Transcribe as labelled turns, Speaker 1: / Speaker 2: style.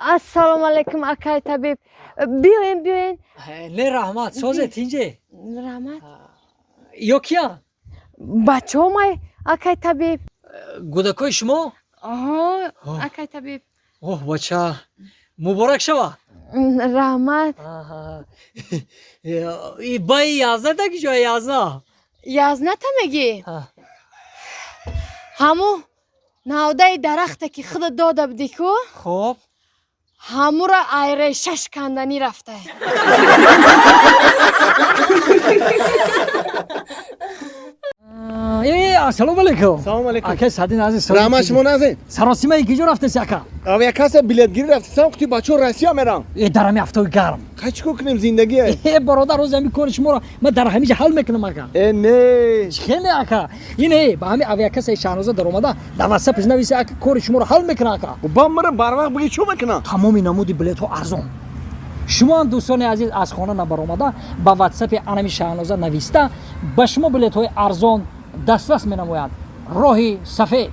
Speaker 1: Assalomu alaykum akay tabib. Buyurun.
Speaker 2: Ne rahmat söz etince.
Speaker 1: Rahmat.
Speaker 2: Yok ya.
Speaker 1: Bachomay akay tabib.
Speaker 2: Gudakoy şmo.
Speaker 1: Aha,
Speaker 2: Oh.
Speaker 1: akay tabib.
Speaker 2: Oh bacha. Mübarek şava.
Speaker 1: Rahmat.
Speaker 2: Aha. Bay yazda da ki joy yazda.
Speaker 1: Yazna tamagi.
Speaker 2: Ha.
Speaker 1: Hamu навдай дарахте ки худа дода будику
Speaker 2: Hop.
Speaker 1: ҳамура айре шаш канданӣ рафта.
Speaker 2: Assalomu alaykum.
Speaker 3: Assalomu alaykum.
Speaker 2: Aka sadin aziz.
Speaker 3: Rahmat shimo nazin.
Speaker 2: Sarosima ki jo rafte aka.
Speaker 3: Aviakassa biletgiri raftisam quti bachor Rossiya meram.
Speaker 2: Darami hafta garm.
Speaker 3: Qachko kunим zindagi?
Speaker 2: برادر روز می کنه شما را من در همیشه حل میکنم آقا
Speaker 3: Ne.
Speaker 2: خیلی آقا اینه با همین اویاکس شانوزه در اومده در واتساپ نویسه آقا کار شما را حل میکنه آقا
Speaker 3: Bam meram barvaq bigi چو mekinam?
Speaker 2: تمام نمودی بلیط ها ارزان شما هم دوستان عزیز از خانه نبر اومده با واتساپ انمی شانوزه نویسته به شما بلیط های ارزان دسترس می نموید راهی سفید